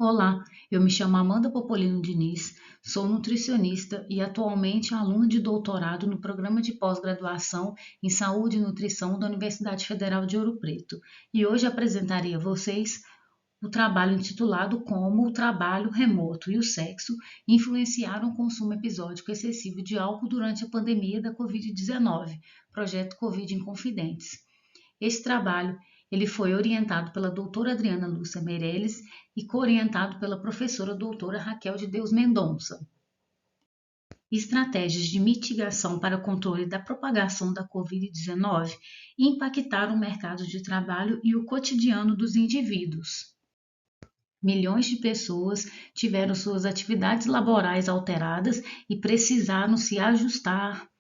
Olá, eu me chamo Amanda Popolino Diniz, sou nutricionista e atualmente aluna de doutorado no programa de pós-graduação em Saúde e Nutrição da Universidade Federal de Ouro Preto. E hoje apresentarei a vocês o trabalho intitulado Como o trabalho remoto e o sexo influenciaram o consumo episódico excessivo de álcool durante a pandemia da Covid-19, projeto Covid Inconfidentes. Esse trabalho ele foi orientado pela doutora Adriana Lúcia Meirelles e co-orientado pela professora doutora Raquel de Deus Mendonça. Estratégias de mitigação para controle da propagação da Covid-19 impactaram o mercado de trabalho e o cotidiano dos indivíduos. Milhões de pessoas tiveram suas atividades laborais alteradas e precisaram se ajustar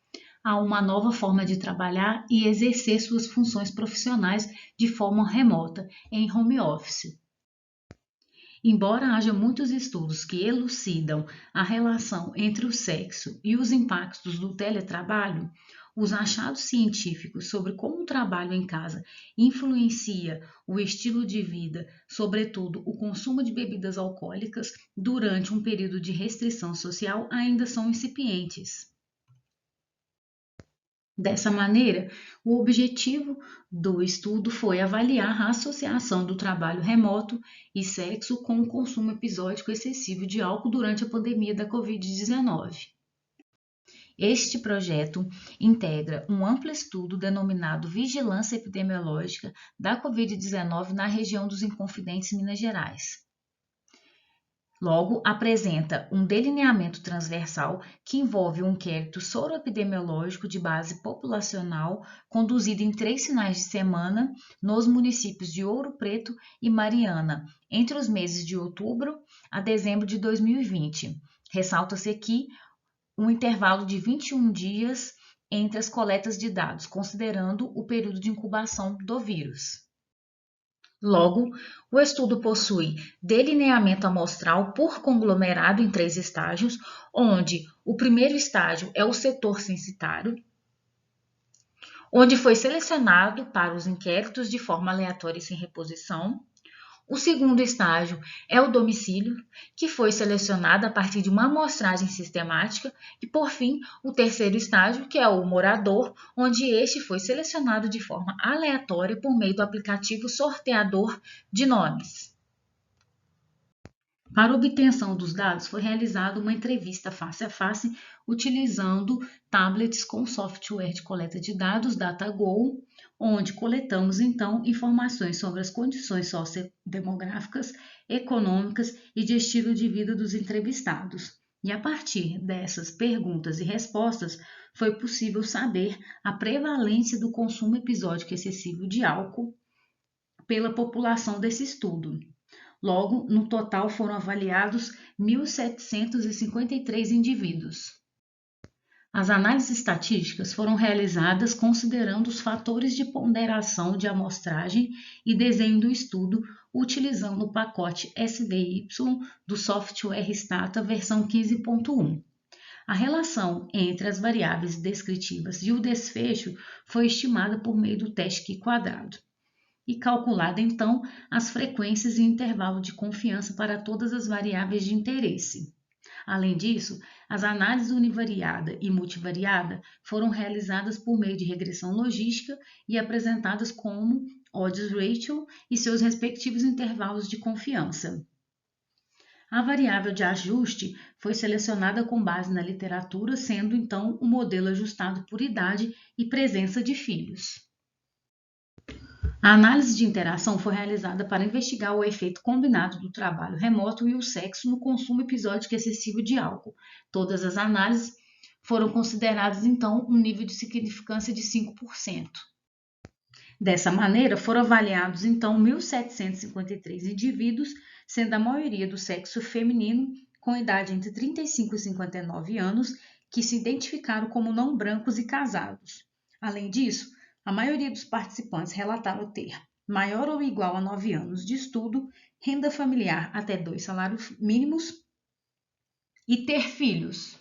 a uma nova forma de trabalhar e exercer suas funções profissionais de forma remota, em home office. Embora haja muitos estudos que elucidam a relação entre o sexo e os impactos do teletrabalho, os achados científicos sobre como o trabalho em casa influencia o estilo de vida, sobretudo o consumo de bebidas alcoólicas, durante um período de restrição social, ainda são incipientes. Dessa maneira, o objetivo do estudo foi avaliar a associação do trabalho remoto e sexo com o consumo episódico excessivo de álcool durante a pandemia da Covid-19. Este projeto integra um amplo estudo denominado Vigilância Epidemiológica da Covid-19 na região dos Inconfidentes, Minas Gerais. Logo, apresenta um delineamento transversal que envolve um inquérito soroepidemiológico de base populacional conduzido em 3 finais de semana nos municípios de Ouro Preto e Mariana, entre os meses de outubro a dezembro de 2020. Ressalta-se aqui um intervalo de 21 dias entre as coletas de dados, considerando o período de incubação do vírus. Logo, o estudo possui delineamento amostral por conglomerado em 3 estágios, onde o primeiro estágio é o setor censitário, onde foi selecionado para os inquéritos de forma aleatória e sem reposição. O segundo estágio é o domicílio, que foi selecionado a partir de uma amostragem sistemática, e, por fim, o terceiro estágio, que é o morador, onde este foi selecionado de forma aleatória por meio do aplicativo sorteador de nomes. Para obtenção dos dados, foi realizada uma entrevista face a face utilizando tablets com software de coleta de dados DataGo, onde coletamos então informações sobre as condições sociodemográficas, econômicas e de estilo de vida dos entrevistados. E a partir dessas perguntas e respostas, foi possível saber a prevalência do consumo episódico excessivo de álcool pela população desse estudo. Logo, no total foram avaliados 1.753 indivíduos. As análises estatísticas foram realizadas considerando os fatores de ponderação de amostragem e desenho do estudo, utilizando o pacote SDY do software Stata versão 15.1. A relação entre as variáveis descritivas e o desfecho foi estimada por meio do teste Q-quadrado e calculada então as frequências e intervalo de confiança para todas as variáveis de interesse. Além disso, as análises univariada e multivariada foram realizadas por meio de regressão logística e apresentadas como odds ratio e seus respectivos intervalos de confiança. A variável de ajuste foi selecionada com base na literatura, sendo então o modelo ajustado por idade e presença de filhos. A análise de interação foi realizada para investigar o efeito combinado do trabalho remoto e o sexo no consumo episódico excessivo de álcool. Todas as análises foram consideradas, então, um nível de significância de 5%. Dessa maneira, foram avaliados, então, 1.753 indivíduos, sendo a maioria do sexo feminino, com idade entre 35 e 59 anos, que se identificaram como não brancos e casados. Além disso, a maioria dos participantes relataram ter maior ou igual a 9 anos de estudo, renda familiar até 2 salários mínimos e ter filhos.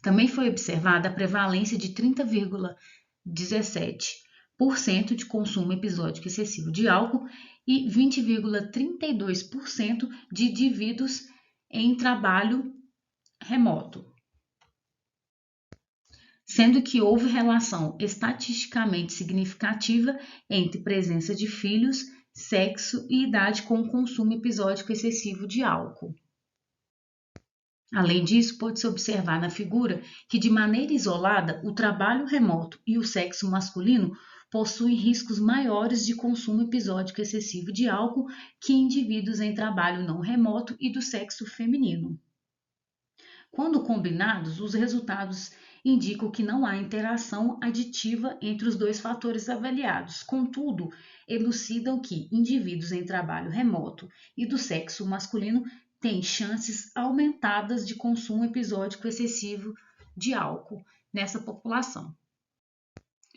Também foi observada a prevalência de 30,17 de consumo episódico excessivo de álcool e 20,32% de indivíduos em trabalho remoto, sendo que houve relação estatisticamente significativa entre presença de filhos, sexo e idade com o consumo episódico excessivo de álcool. Além disso, pode-se observar na figura que, de maneira isolada, o trabalho remoto e o sexo masculino possuem riscos maiores de consumo episódico excessivo de álcool que indivíduos em trabalho não remoto e do sexo feminino. Quando combinados, os resultados indicam que não há interação aditiva entre os dois fatores avaliados. Contudo, elucidam que indivíduos em trabalho remoto e do sexo masculino têm chances aumentadas de consumo episódico excessivo de álcool nessa população.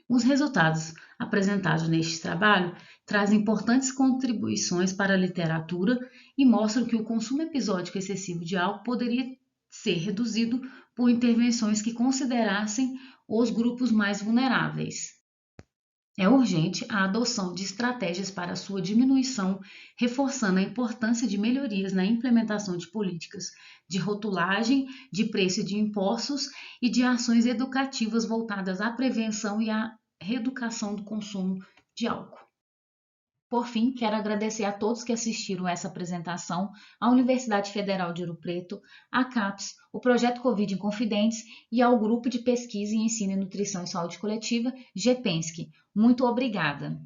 Os resultados apresentados neste trabalho trazem importantes contribuições para a literatura e mostram que o consumo episódico excessivo de álcool poderia ser reduzido por intervenções que considerassem os grupos mais vulneráveis. É urgente a adoção de estratégias para sua diminuição, reforçando a importância de melhorias na implementação de políticas de rotulagem, de preço e de impostos e de ações educativas voltadas à prevenção e à reeducação do consumo de álcool. Por fim, quero agradecer a todos que assistiram a essa apresentação, à Universidade Federal de Ouro Preto, à CAPES, o Projeto Covid Inconfidentes e ao Grupo de Pesquisa em Ensino e Nutrição e Saúde Coletiva, GPENSC. Muito obrigada!